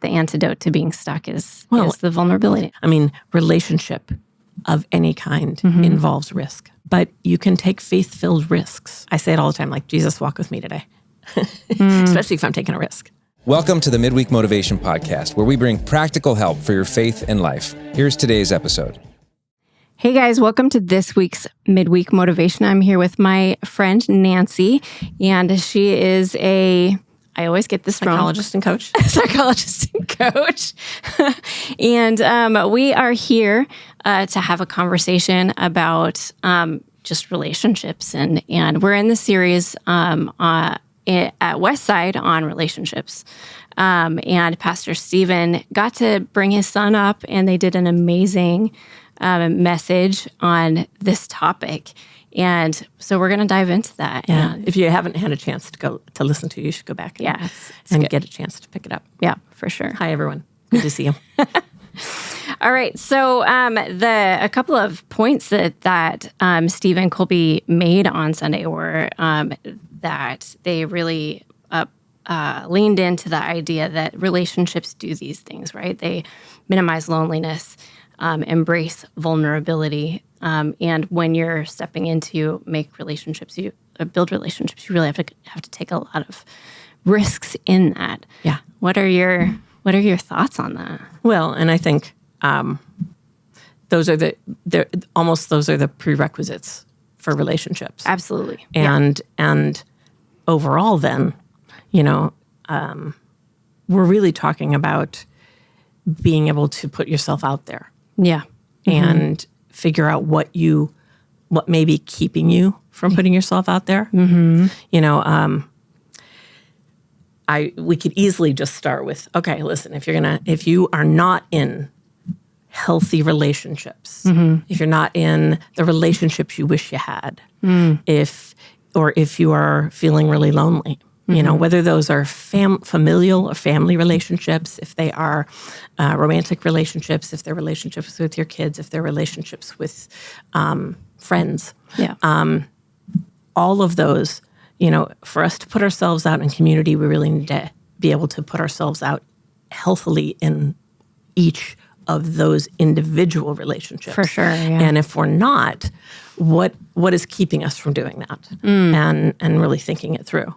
the antidote to being stuck is the vulnerability. I mean, relationship of any kind involves risk, but you can take faith-filled risks. I say it all the time, like, Jesus, walk with me today, especially if I'm taking a risk. Welcome to the Midweek Motivation Podcast, where we bring practical help for your faith and life. Here's today's episode. Hey guys, welcome to this week's Midweek Motivation. I'm here with my friend Nancy, and she is I always get this wrong. Psychologist and coach. Psychologist and coach. And we are here to have a conversation about just relationships. And we're in the series at Westside on relationships. And Pastor Stephen got to bring his son up, and they did an amazing message on this topic. And so we're going to dive into that. Yeah. If you haven't had a chance to listen to it, you should go back and get a chance to pick it up. Yeah, for sure. Hi, everyone. Good to see you. All right. So a couple of points that Stephen Colby made on Sunday were that they really leaned into the idea that relationships do these things, right? They minimize loneliness, embrace vulnerability. And when you're stepping into make relationships, build relationships, you really have to take a lot of risks in that. Yeah. What are your thoughts on that? Well, and I think those are the prerequisites for relationships. Absolutely. And overall, then, we're really talking about being able to put yourself out there. Yeah. And figure out what may be keeping you from putting yourself out there. Mm-hmm. We could easily just start with, okay, listen, if you are not in healthy relationships, if you're not in the relationships you wish you had, if you are feeling really lonely, whether those are familial or family relationships, if they are romantic relationships, if they're relationships with your kids, if they're relationships with friends, all of those, for us to put ourselves out in community, we really need to be able to put ourselves out healthily in each of those individual relationships. For sure, yeah. And if we're not, what is keeping us from doing that and really thinking it through?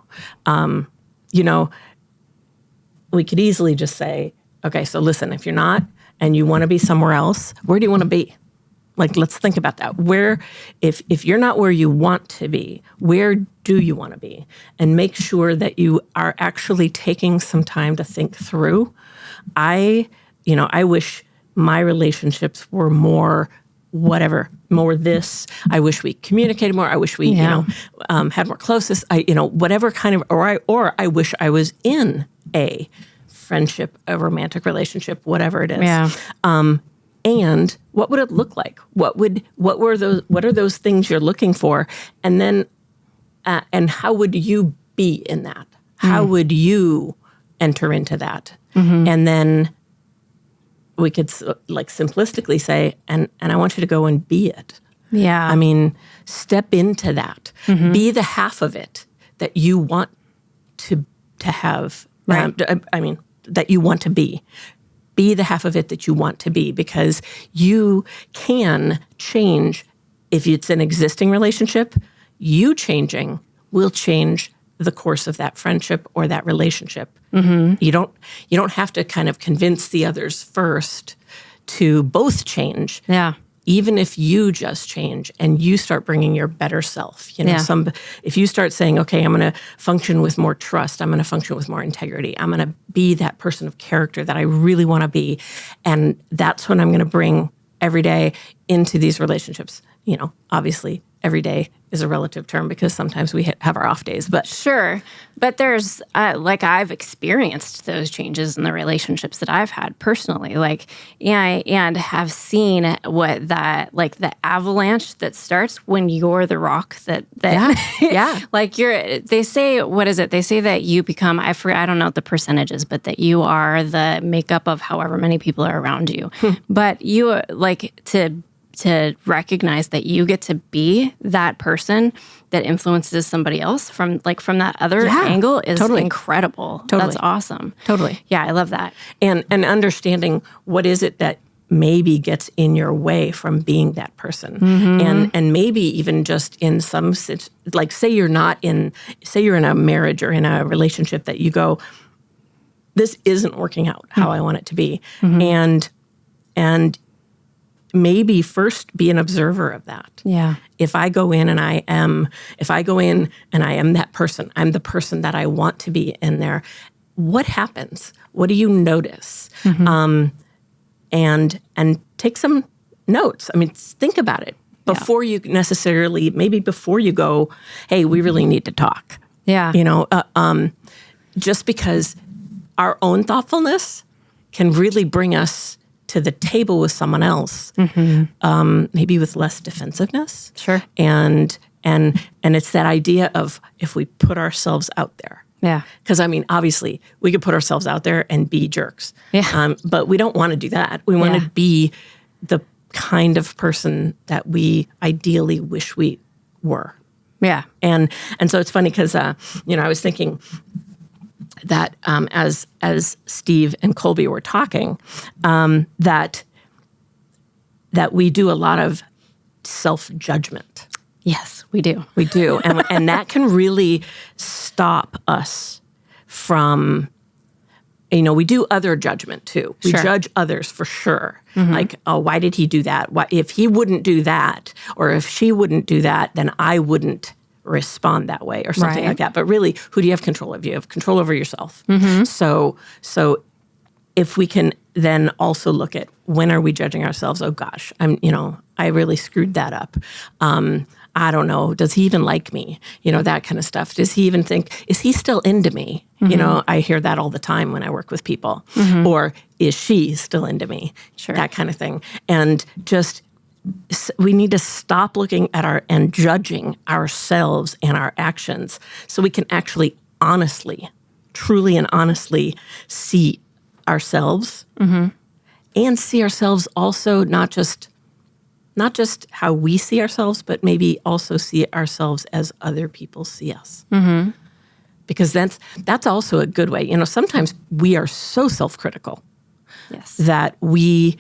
We could easily just say, okay, so listen, if you're not and you want to be somewhere else, where do you want to be? Like, let's think about that. Where, if you're not where you want to be, where do you want to be? And make sure that you are actually taking some time to think through. I wish my relationships were more this. I wish we communicated more. I wish we, had more closeness. Whatever kind of, or I wish I was in a friendship, a romantic relationship, whatever it is. Yeah. And what would it look like? What are those things you're looking for? And then, and how would you be in that? How would you enter into that? Mm-hmm. And then we could simplistically say, and I want you to go and be it. Yeah. I mean, step into that. Mm-hmm. Be the half of it that you want to have. Right. That you want to be. Be the half of it that you want to be, because you can change. If it's an existing relationship, you changing will change the course of that friendship or that relationship. Mm-hmm. You don't have to kind of convince the others first to both change. Yeah. Even if you just change and you start bringing your better self, if you start saying, okay, I'm going to function with more trust, I'm going to function with more integrity, I'm going to be that person of character that I really want to be, and that's what I'm going to bring every day into these relationships. Obviously, every day is a relative term because sometimes we have our off days, but sure. But there's I've experienced those changes in the relationships that I've had personally, and have seen what that, the avalanche that starts when you're the rock that they say, what is it? They say that you become, I don't know what the percentages, but that you are the makeup of however many people are around you. But you to to recognize that you get to be that person that influences somebody else from that other angle is incredible. Totally. That's awesome. Totally. Yeah, I love that. And understanding what is it that maybe gets in your way from being that person. And maybe even just in some, like say you're in a marriage or in a relationship that you go, this isn't working out how I want it to be. And maybe first be an observer of that. Yeah. If I go in and I am that person, I'm the person that I want to be in there, what happens? What do you notice? And take some notes. I mean, think about it before you necessarily, maybe before you go, hey, we really need to talk. Yeah. Just because our own thoughtfulness can really bring us to the table with someone else, maybe with less defensiveness. Sure. And it's that idea of if we put ourselves out there. Yeah. Because, I mean, obviously, we could put ourselves out there and be jerks. Yeah. But we don't want to do that. We want to be the kind of person that we ideally wish we were. Yeah. And so it's funny because, I was thinking that as Steve and Colby were talking, that we do a lot of self-judgment. Yes, we do. We do. And that can really stop us from, we do other judgment too. We judge others for sure. Like, oh, why did he do that? Why, if he wouldn't do that, or if she wouldn't do that, then I wouldn't respond that way or something like that. But really, who do you have control of? You have control over yourself. So if we can then also look at when are we judging ourselves? Oh gosh, I really screwed that up. I don't know. Does he even like me? That kind of stuff. Does he even think, is he still into me? I hear that all the time when I work with people. Or is she still into me? Sure. That kind of thing. And just, we need to stop looking at and judging ourselves and our actions so we can actually truly and honestly see ourselves and see ourselves also not just how we see ourselves, but maybe also see ourselves as other people see us. Because that's also a good way. Sometimes we are so self-critical that we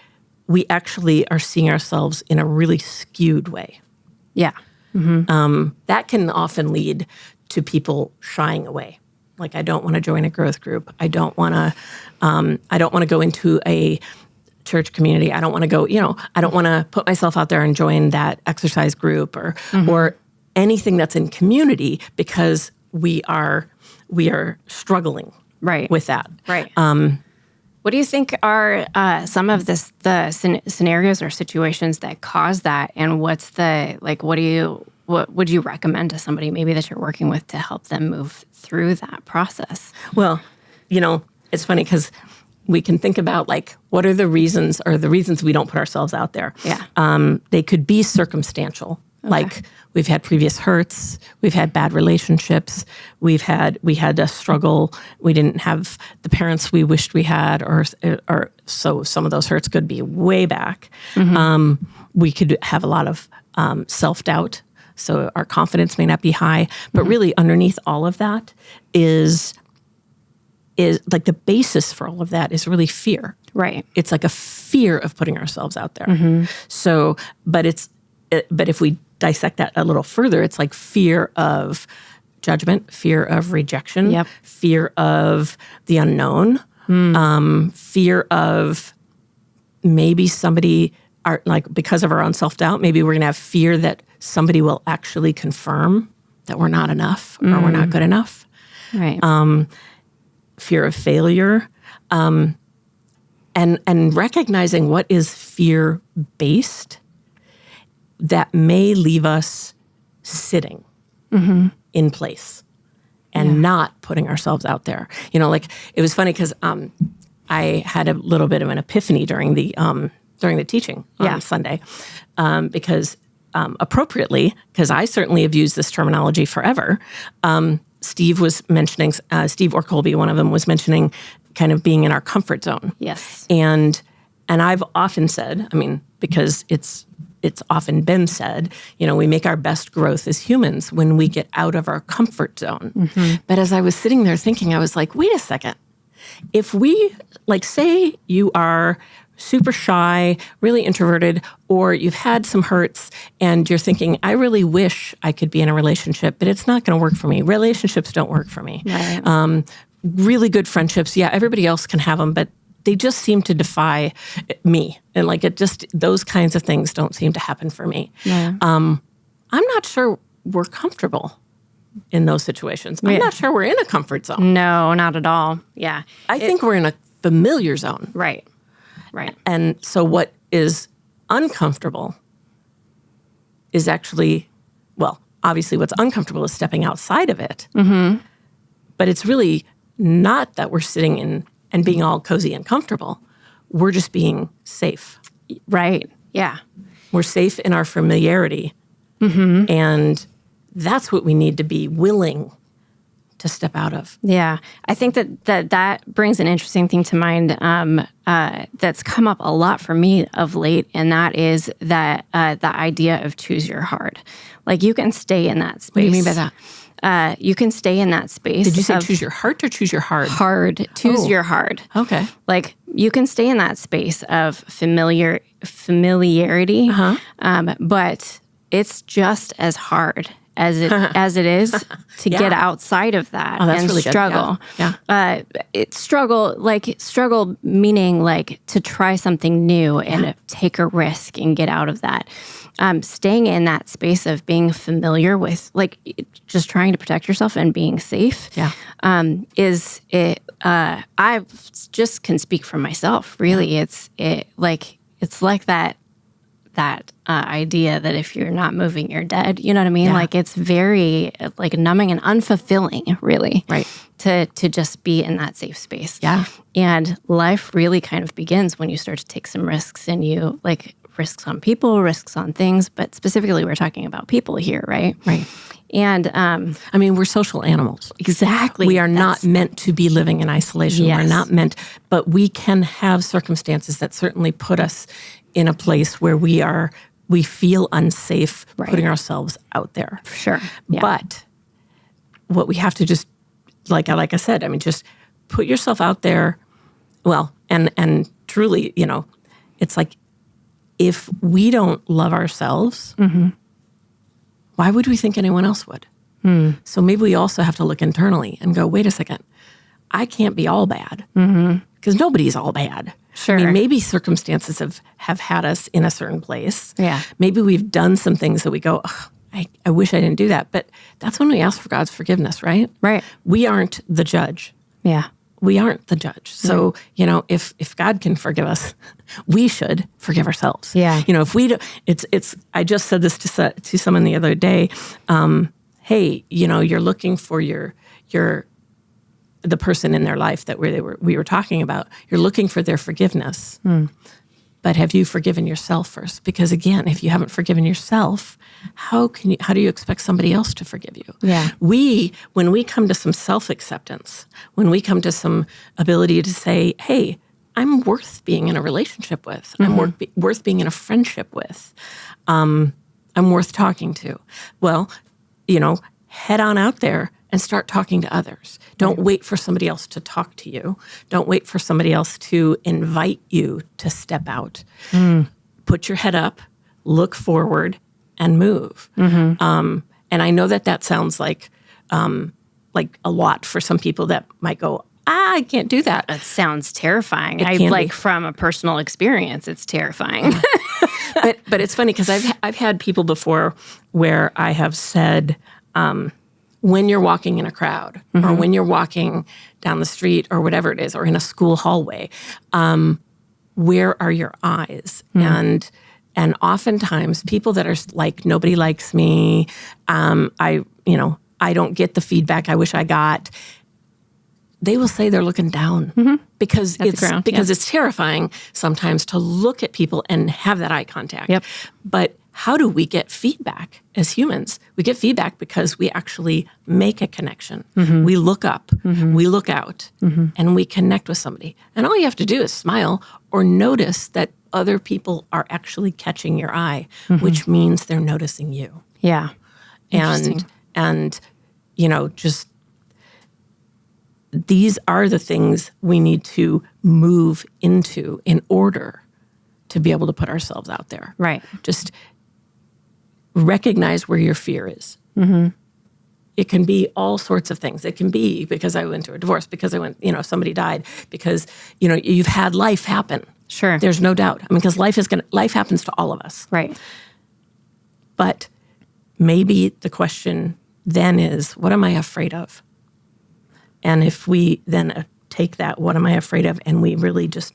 actually are seeing ourselves in a really skewed way. Yeah. That can often lead to people shying away. Like, I don't want to join a growth group. I don't want to go into a church community. I don't want to go, I don't want to put myself out there and join that exercise group or anything that's in community because we are struggling with that. Right. What do you think are some of the scenarios or situations that cause that? And what would you recommend to somebody maybe that you're working with to help them move through that process? Well, it's funny because we can think about what are the reasons we don't put ourselves out there. Yeah. They could be circumstantial. Okay. Like we've had previous hurts, we've had bad relationships, we had a struggle, we didn't have the parents we wished we had, or so some of those hurts could be way back. We could have a lot of self-doubt, so our confidence may not be high, but really underneath all of that is like the basis for all of that is really fear. Right. It's like a fear of putting ourselves out there. So, but if we dissect that a little further, it's like fear of judgment, fear of rejection, fear of the unknown, fear of maybe somebody because of our own self-doubt, maybe we're going to have fear that somebody will actually confirm that we're not enough or we're not good enough. Right. Fear of failure, and recognizing what is fear-based that may leave us sitting in place and not putting ourselves out there. It was funny because I had a little bit of an epiphany during the teaching on Sunday, because appropriately, because I certainly have used this terminology forever. Steve was mentioning, Steve or Colby, one of them was mentioning kind of being in our comfort zone. Yes. And I've often said, because it's it's often been said, we make our best growth as humans when we get out of our comfort zone. But as I was sitting there thinking, I was like, wait a second. If we, say you are super shy, really introverted, or you've had some hurts and you're thinking, I really wish I could be in a relationship, but it's not going to work for me. Relationships don't work for me. Right. Really good friendships, yeah, everybody else can have them, but they just seem to defy me. And those kinds of things don't seem to happen for me. Yeah. I'm not sure we're comfortable in those situations. I'm not sure we're in a comfort zone. No, not at all. Yeah. I think we're in a familiar zone. Right. And so what is uncomfortable is actually, obviously what's uncomfortable is stepping outside of it. But it's really not that we're sitting in and being all cozy and comfortable. We're just being safe. Right. Yeah. We're safe in our familiarity. And that's what we need to be willing to step out of. Yeah. I think that brings an interesting thing to mind that's come up a lot for me of late, and that is that the idea of choose your heart. You can stay in that space. What do you mean by that? You can stay in that space. Did you say choose your heart or choose your heart? Hard. Choose your heart. Okay. You can stay in that space of familiarity, but it's just as hard as it is to get outside of that and really struggle. Good. Yeah. It's struggle meaning to try something new and take a risk and get out of that. Staying in that space of being familiar with, just trying to protect yourself and being safe, is it. I just can speak for myself. Really, it's like that idea that if you're not moving, you're dead. You know what I mean? Yeah. It's very numbing and unfulfilling, really. Right. To just be in that safe space. Yeah. And life really kind of begins when you start to take some risks, and you risks on people, risks on things, but specifically we're talking about people here, right? Right. And we're social animals. Exactly. We are not meant to be living in isolation. Yes. We're not meant, but we can have circumstances that certainly put us in a place where we feel unsafe putting ourselves out there. Sure. Yeah. But what we have to just, like I said, just put yourself out there. Well, and truly, it's like, if we don't love ourselves, why would we think anyone else would? So maybe we also have to look internally and go, wait a second, I can't be all bad, because nobody's all bad. Sure. Maybe circumstances have had us in a certain place. Yeah. Maybe we've done some things that we go, I wish I didn't do that. But that's when we ask for God's forgiveness, right? Right. We aren't the judge. Yeah. We aren't the judge. So, if God can forgive us, we should forgive ourselves. Yeah. If we do, I just said this to someone the other day. Hey, you're looking for the person in their life that we were talking about. You're looking for their forgiveness. But have you forgiven yourself first? Because again, if you haven't forgiven yourself, how do you expect somebody else to forgive you? Yeah. When we come to some self-acceptance, when we come to some ability to say, hey, I'm worth being in a relationship with. I'm worth being in a friendship with. I'm worth talking to. Well, head on out there and start talking to others. Don't wait for somebody else to talk to you. Don't wait for somebody else to invite you to step out. Put your head up, look forward, and move. And I know that sounds like a lot for some people that might go, I can't do that. That sounds terrifying. From a personal experience, it's terrifying. But it's funny because I've had people before where I have said, when you're walking in a crowd or when you're walking down the street or whatever it is, or in a school hallway, where are your eyes? And oftentimes people that are like, nobody likes me, I don't get the feedback I wish I got, they will say they're looking down because it's terrifying sometimes to look at people and have that eye contact. Yep. But how do we get feedback as humans? We get feedback because we actually make a connection. We look up, we look out, and we connect with somebody. And all you have to do is smile or notice that other people are actually catching your eye, which means they're noticing you. Yeah. And just these are the things we need to move into in order to be able to put ourselves out there. Right. Just recognize where your fear is. It can be all sorts of things. It can be because I went through a divorce, because I went, somebody died, because, you've had life happen. Sure. There's no doubt. I mean, because life happens to all of us. Right. But maybe the question then is, what am I afraid of? And if we then take that, what am I afraid of? And we really just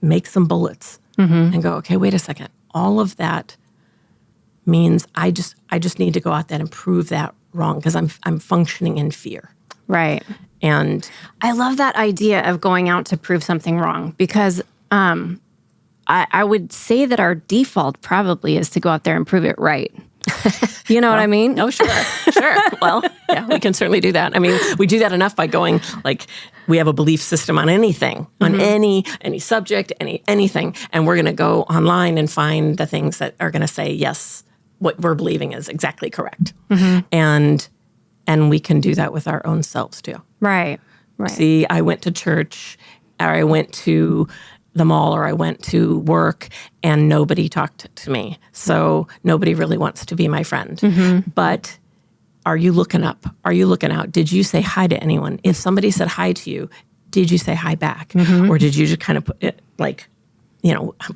make some bullets and go, okay, wait a second. All of that means I just need to go out there and prove that wrong because I'm functioning in fear. Right. And I love that idea of going out to prove something wrong because I would say that our default probably is to go out there and prove it right. You know what I mean? Oh, sure. Well, yeah, we can certainly do that. I mean, we do that enough by going, we have a belief system on anything, on any subject, anything, and we're going to go online and find the things that are going to say, yes, what we're believing is exactly correct. And we can do that with our own selves, too. Right. See, I went to church, or I went to the mall, or I went to work, and nobody talked to me. So nobody really wants to be my friend. But are you looking up? Are you looking out? Did you say hi to anyone? If somebody said hi to you, did you say hi back? Or did you just kind of put it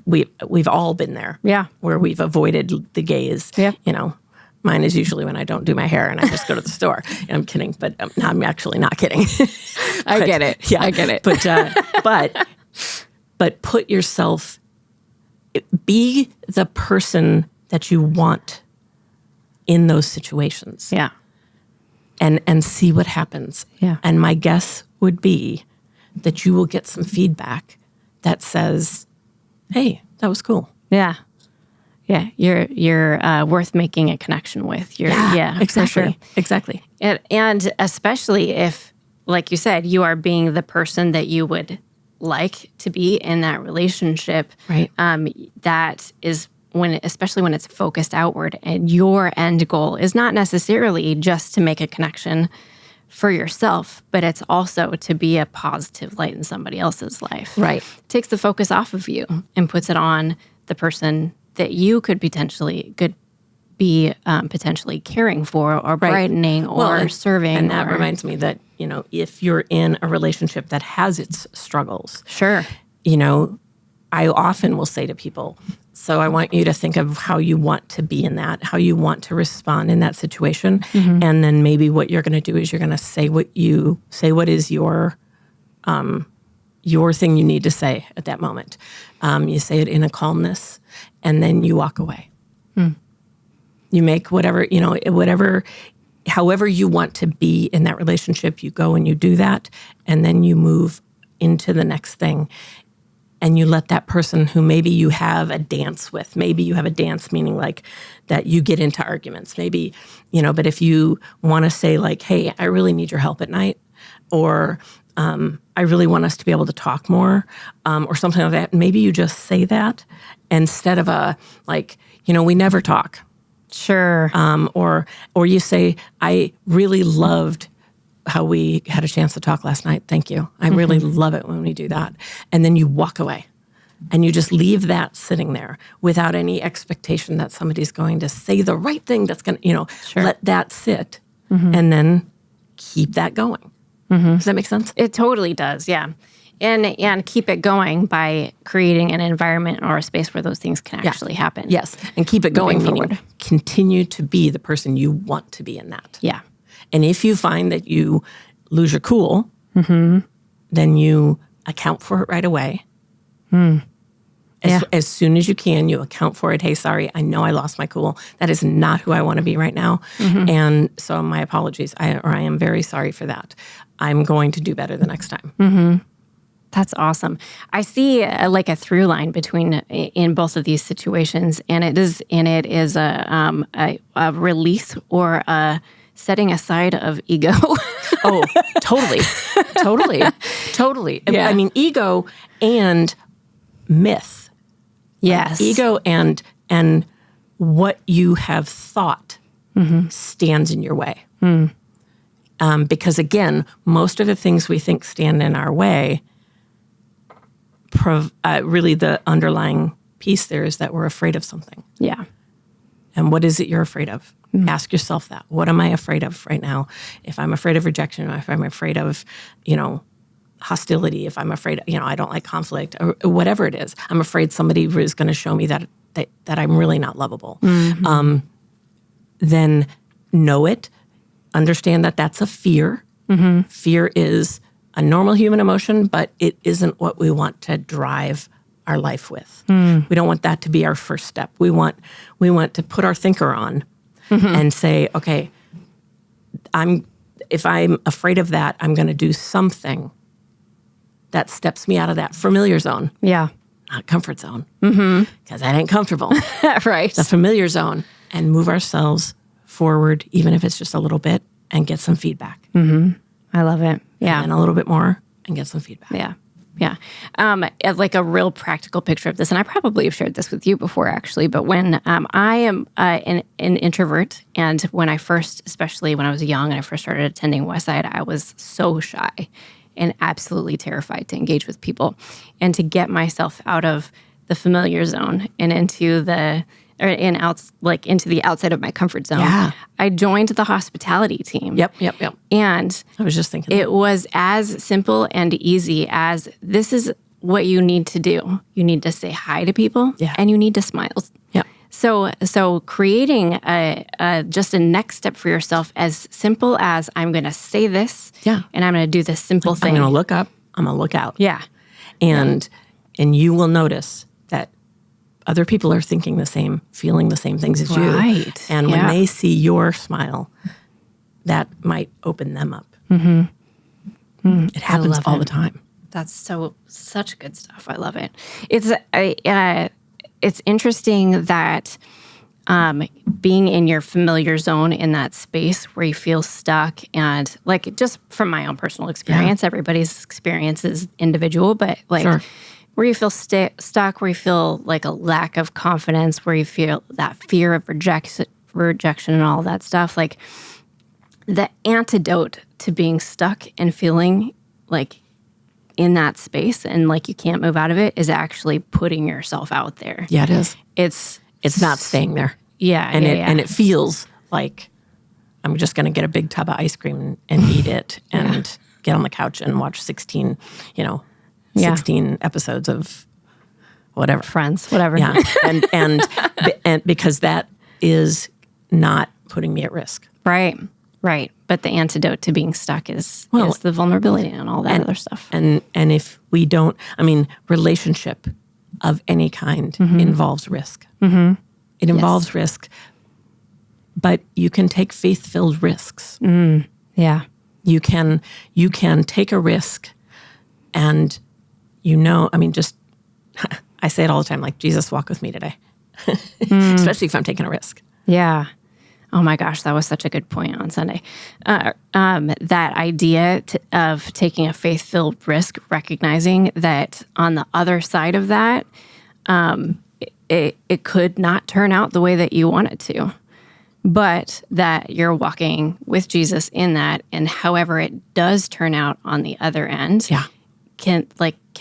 we've all been there. Yeah. Where we've avoided the gaze. Yeah. Mine is usually when I don't do my hair and I just go to the store. I'm kidding, but I'm actually not kidding. I get it. Yeah, I get it. But put yourself, be the person that you want in those situations. Yeah. And see what happens. Yeah. And my guess would be that you will get some feedback that says, hey, that was cool. Yeah. Yeah. You're worth making a connection with. Exactly. For sure. Exactly. And especially if, like you said, you are being the person that you would like to be in that relationship. Right. That is especially when it's focused outward and your end goal is not necessarily just to make a connection for yourself, but it's also to be a positive light in somebody else's life. Right. It takes the focus off of you and puts it on the person that you could be potentially caring for or brightening or serving. And that reminds me that, if you're in a relationship that has its struggles. Sure. I often will say to people, so I want you to think of how you want to be in that, how you want to respond in that situation. And then maybe what you're going to do is you're going to say what is your thing you need to say at that moment. You say it in a calmness, and then you walk away. You make however you want to be in that relationship, you go and you do that, and then you move into the next thing. And you let that person who maybe you have a dance with, maybe you have a dance meaning like that you get into arguments, maybe, but if you want to say hey, I really need your help at night, or I really want us to be able to talk more, or something like that, maybe you just say that instead of we never talk. Sure. Or you say, I really loved how we had a chance to talk last night. Thank you. I really love it when we do that. And then you walk away and you just leave that sitting there without any expectation that somebody's going to say the right thing that's going to, let that sit and then keep that going. Does that make sense? It totally does. Yeah. And keep it going by creating an environment or a space where those things can actually happen. Yes. And keep it going, meaning continue to be the person you want to be in that. Yeah. And if you find that you lose your cool, then you account for it right away. As soon as you can, you account for it. Hey, sorry, I know I lost my cool. That is not who I want to be right now. And so my apologies. I am very sorry for that. I'm going to do better the next time. That's awesome. I see a through line in both of these situations, and it is a release or a setting aside of ego. Oh, totally. Yeah. I mean, ego and myth. Yes. Ego and what you have thought stands in your way. Because again, most of the things we think stand in our way, really the underlying piece there is that we're afraid of something. Yeah. And what is it you're afraid of? Ask yourself that. What am I afraid of right now? If I'm afraid of rejection, if I'm afraid of, hostility, if I'm afraid, I don't like conflict, or whatever it is, I'm afraid somebody is going to show me that I'm really not lovable. Then know it. Understand that that's a fear. Fear is a normal human emotion, but it isn't what we want to drive our life with. We don't want that to be our first step. We want to put our thinker on and say, okay, if I'm afraid of that, I'm going to do something that steps me out of that familiar zone. Yeah. Not comfort zone. Because that ain't comfortable. Right. The familiar zone, and move ourselves forward, even if it's just a little bit, and get some feedback. I love it. Yeah. And a little bit more and get some feedback. Yeah. Yeah. Like a real practical picture of this, and I probably have shared this with you before, actually, but when I am an introvert, and when I first, especially when I was young and I first started attending Westside, I was so shy and absolutely terrified to engage with people and to get myself out of the familiar zone and into the outside of my comfort zone. Yeah. I joined the hospitality team. Yep. And I was just thinking it was as simple and easy as this is what you need to do. You need to say hi to people and you need to smile. Yep. So creating just a next step for yourself as simple as I'm going to say this and I'm going to do this simple thing. I'm going to look up. I'm going to look out. Yeah. And you will notice that other people are thinking the same, feeling the same things as you. Right. And when they see your smile, that might open them up. It happens all the time. That's such good stuff. I love it. It's interesting that being in your familiar zone in that space where you feel stuck, and like just from my own personal experience, everybody's experience is individual, but like where you feel stuck, where you feel like a lack of confidence, where you feel that fear of rejection and all that stuff, like the antidote to being stuck and feeling like in that space and like you can't move out of it is actually putting yourself out there. Yeah, it is. It's not staying there. Yeah. And it feels like I'm just going to get a big tub of ice cream and eat it and get on the couch and watch 16 episodes of whatever. Friends, whatever. Yeah. and because that is not putting me at risk. Right. But the antidote to being stuck is the vulnerability and all that other stuff. And if we don't, relationship of any kind involves risk. It involves risk, but you can take faith-filled risks. Yeah. You can take a risk and I say it all the time, like, Jesus, walk with me today. Especially if I'm taking a risk. Yeah. Oh my gosh, that was such a good point on Sunday. That idea of taking a faith-filled risk, recognizing that on the other side of that, it could not turn out the way that you want it to, but that you're walking with Jesus in that, and however it does turn out on the other end, can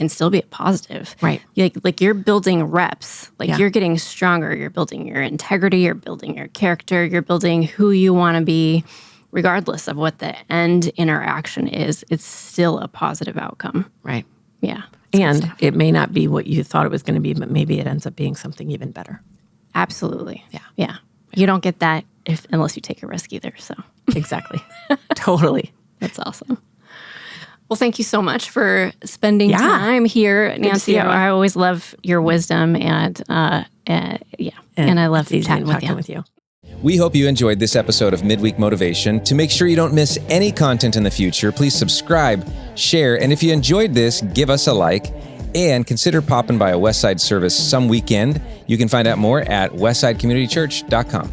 still be a positive. Right. Like you're building reps, you're getting stronger, you're building your integrity, you're building your character, you're building who you want to be, regardless of what the end interaction is. It's still a positive outcome. Right. Yeah. And it may not be what you thought it was going to be, but maybe it ends up being something even better. Absolutely. Yeah. You don't get that unless you take a risk either. So exactly. Totally. That's awesome. Well, thank you so much for spending time here, Nancy. I always love your wisdom and I love chatting with you. We hope you enjoyed this episode of Midweek Motivation. To make sure you don't miss any content in the future, please subscribe, share, and if you enjoyed this, give us a like, and consider popping by a Westside service some weekend. You can find out more at westsidecommunitychurch.com.